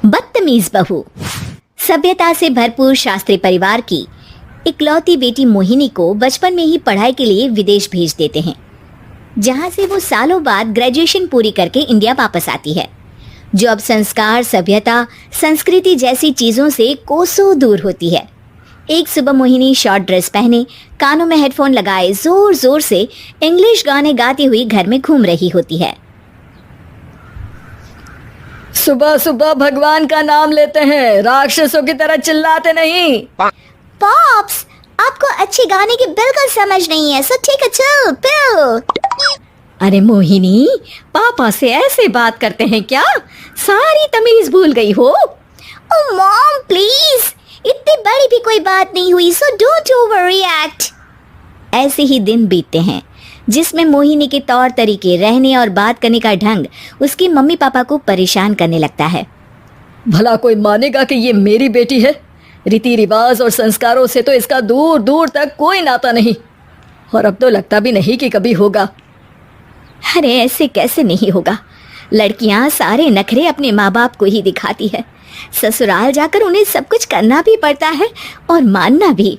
बदतमीज बहू। सभ्यता से भरपूर शास्त्री परिवार की इकलौती बेटी मोहिनी को बचपन में ही पढ़ाई के लिए विदेश भेज देते हैं, जहां से वो सालों बाद ग्रेजुएशन पूरी करके इंडिया वापस आती है, जो अब संस्कार, सभ्यता, संस्कृति जैसी चीजों से कोसों दूर होती है। एक सुबह मोहिनी शॉर्ट ड्रेस पहने, कानों में हेडफोन लगाए जोर जोर से इंग्लिश गाने गाती हुई घर में घूम रही होती है। सुबह सुबह भगवान का नाम लेते हैं, राक्षसों की तरह चिल्लाते नहीं। पॉप्स, आपको अच्छे गाने की बिल्कुल समझ नहीं है, सो ठीक है, चिल पिल। अरे मोहिनी, पापा से ऐसे बात करते हैं क्या? सारी तमीज भूल गई हो। ओह मॉम प्लीज, इतनी बड़ी भी कोई बात नहीं हुई, सो डोंट ओवररिएक्ट। ऐसे ही दिन बीतते हैं जिसमें मोहिनी के तौर तरीके, रहने और बात करने का ढंग उसकी मम्मी पापा को परेशान करने लगता है। भला कोई मानेगा कि ये मेरी बेटी है? रीति रिवाज और संस्कारों से तो इसका दूर दूर तक कोई नाता नहीं, और अब तो लगता भी नहीं कि कभी होगा। अरे ऐसे कैसे नहीं होगा? लड़कियां सारे नखरे अपने माँ बाप को ही दिखाती है। ससुराल जाकर उन्हें सब कुछ करना भी पड़ता है और मानना भी।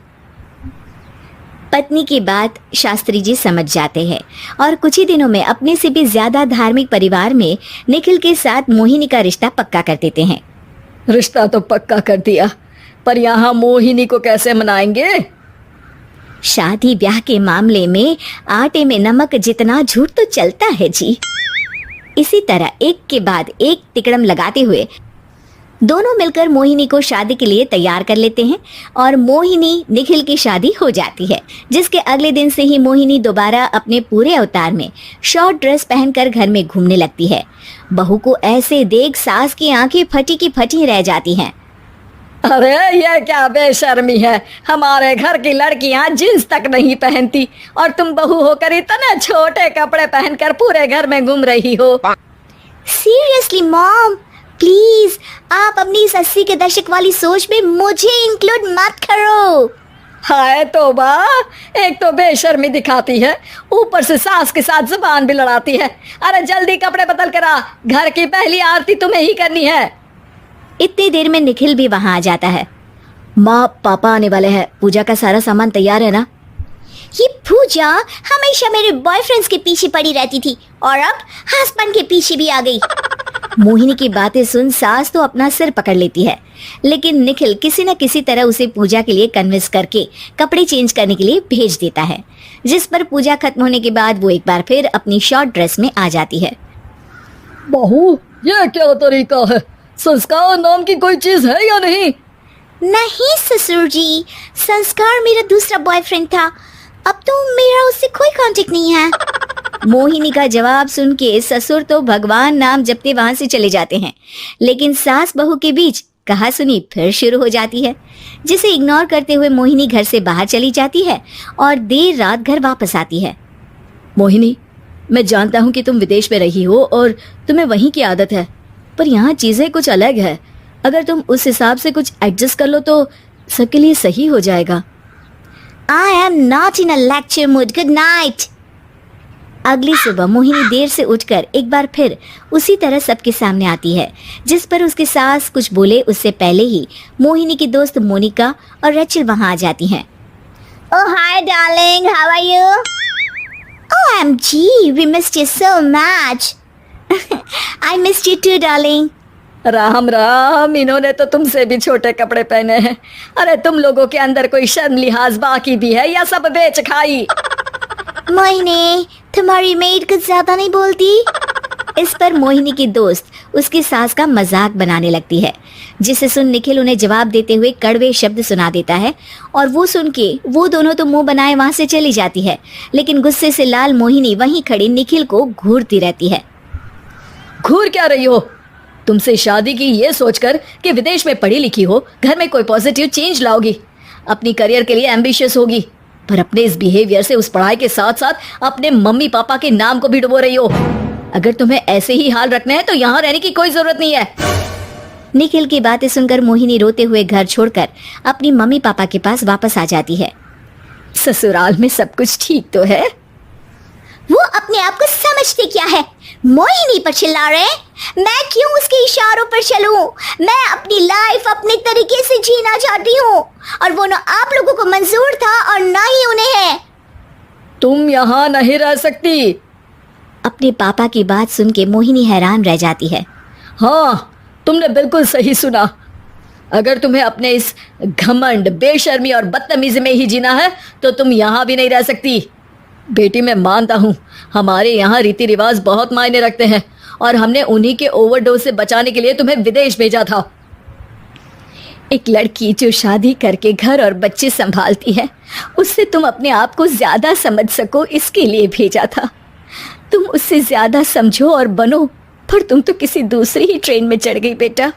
पत्नी की बात शास्त्री जी समझ जाते हैं और कुछ ही दिनों में अपने से भी ज्यादा धार्मिक परिवार में निखिल के साथ मोहिनी का रिश्ता पक्का कर देते हैं। रिश्ता तो पक्का कर दिया, पर यहाँ मोहिनी को कैसे मनाएंगे? शादी ब्याह के मामले में आटे में नमक जितना झूठ तो चलता है जी। इसी तरह एक के बाद एक तिकड़म लगाते हुए दोनों मिलकर मोहिनी को शादी के लिए तैयार कर लेते हैं और मोहिनी निखिल की शादी हो जाती है, जिसके अगले दिन से ही मोहिनी दोबारा अपने पूरे अवतार में शॉर्ट ड्रेस पहनकर घर में घूमने लगती है। बहू को ऐसे देख सास की आंखें फटी की फटी रह जाती हैं। अरे ये क्या बेशर्मी है, हमारे घर की लड़कियां जींस तक नहीं पहनती और तुम बहू होकर इतने छोटे कपड़े पहनकर पूरे घर में घूम रही हो। सीरियसली मॉम, प्लीज आप अपनी इस 80 के दशक वाली सोच में मुझे इंक्लूड मत करो। हाय तौबा, एक तो बेशर्मी दिखाती है, ऊपर से सास के साथ जुबान भी लड़ाती है। अरे जल्दी कपड़े बदल कर आ, घर की पहली आरती तुम्हें ही करनी है। इतनी देर में निखिल भी वहां आ जाता है। माँ पापा आने वाले हैं, पूजा का सारा सामान तैयार है ना? ये पूजा हमेशा मेरे बॉयफ्रेंड्स के पीछे पड़ी रहती थी और अब हस्बैंड के पीछे भी आ गई। मोहिनी की बातें सुन सास तो अपना सिर पकड़ लेती है, लेकिन निखिल किसी न किसी तरह उसे पूजा के लिए कन्विंस करके कपड़े चेंज करने के लिए भेज देता है, जिस पर पूजा खत्म होने के बाद वो एक बार फिर अपनी शॉर्ट ड्रेस में आ जाती है। बहू, ये क्या तरीका है? संस्कार नाम की कोई चीज है या नहीं? नहीं ससुर जी, संस्कार मेरा दूसरा बॉयफ्रेंड था, अब तो मेरा उससे कोई कांटेक्ट नहीं है। मोहिनी का जवाब सुन के ससुर तो भगवान नाम जपते वहां से चले जाते हैं, लेकिन सास बहू के बीच कहासुनी फिर शुरू हो जाती है, जिसे इग्नोर करते हुए मोहिनी घर से बाहर चली जाती है और देर रात घर वापस आती है। मोहिनी, मैं जानता हूँ कि तुम विदेश में रही हो और तुम्हें वहीं की आदत है, पर यहाँ चीजें कुछ अलग है। अगर तुम उस हिसाब से कुछ एडजस्ट कर लो तो सबके लिए सही हो जाएगा। I am not in a lecture mood. Good night. अगली सुबह मोहिनी देर से उठकर एक बार फिर उसी तरह सबके सामने आती है, जिस पर उसकी सास कुछ बोले उससे पहले ही मोहिनी की दोस्त मोनिका और रचल वहां आ जाती हैं। Oh hi darling, how are you? OMG, we missed you so much. I missed you too darling. Ram Ram, इन्होंने तो तुमसे भी छोटे कपड़े पहने हैं। अरे तुम लोगों के अंदर कोई शर्म लिहाज बाकी भी है या सब बेच खाई? मोहिनी, तुम्हारी मेड कुछ ज्यादा नहीं बोलती? इस पर मोहिनी की दोस्त उसकी सास का मजाक बनाने लगती है, जिसे सुन निखिल उन्हें जवाब देते हुए कड़वे शब्द सुना देता है और वो सुन के वो दोनों तो मुंह बनाए वहां से चली जाती है, लेकिन गुस्से से लाल मोहिनी वहीं खड़ी निखिल को घूरती रहती है। घूर क्या रही हो? तुमसे शादी की ये सोचकर कि विदेश में पढ़ी लिखी हो, घर में कोई पॉजिटिव चेंज लाओगी, अपनी करियर के लिए एम्बिशियस होगी, पर अपने इस बिहेवियर से उस पढ़ाई के साथ साथ अपने मम्मी पापा के नाम को भी डुबो रही हो। अगर तुम्हें ऐसे ही हाल रखना है तो यहाँ रहने की कोई जरूरत नहीं है। निखिल की बातें सुनकर मोहिनी रोते हुए घर छोड़कर अपनी मम्मी पापा के पास वापस आ जाती है। ससुराल में सब कुछ ठीक तो है? वो अपने आप को समझते क्या है? मोहिनी पर चिल्ला रहे? मैं क्यों उसकी इशारों किनारों पर चलूं। मैं अपनी लाइफ अपने तरीके से जीना चाहती हूँ और वो ना आप लोगों को मंजूर था और ना ही उन्हें है। तुम यहाँ नहीं रह सकती। अपने पापा की बात सुन के मोहिनी हैरान रह जाती है। हाँ, तुमने बिल्कुल सही सुना। अगर तुम्हें अपने इस घमंड, बेशर्मी और बदतमीजी में ही जीना है तो तुम यहाँ भी नहीं रह सकती। बेटी, मैं मानता हूँ हमारे यहाँ रीति रिवाज बहुत मायने रखते हैं और हमने उन्हीं के ओवरडोज से बचाने के लिए तुम्हें विदेश भेजा था। एक लड़की जो शादी करके घर और बच्चे संभालती है, उससे तुम अपने आप को ज्यादा समझ सको इसके लिए भेजा था। तुम उससे ज्यादा समझो और बनो, पर तुम तो किसी दूसरी ही ट्रेन में चढ़ गई बेटा।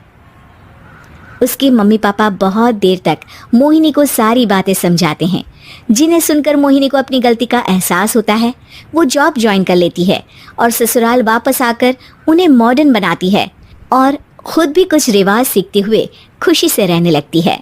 उसके मम्मी पापा बहुत देर तक मोहिनी को सारी बातें समझाते हैं, जिन्हें सुनकर मोहिनी को अपनी गलती का एहसास होता है। वो जॉब ज्वाइन कर लेती है और ससुराल वापस आकर उन्हें मॉडर्न बनाती है और खुद भी कुछ रिवाज सीखते हुए खुशी से रहने लगती है।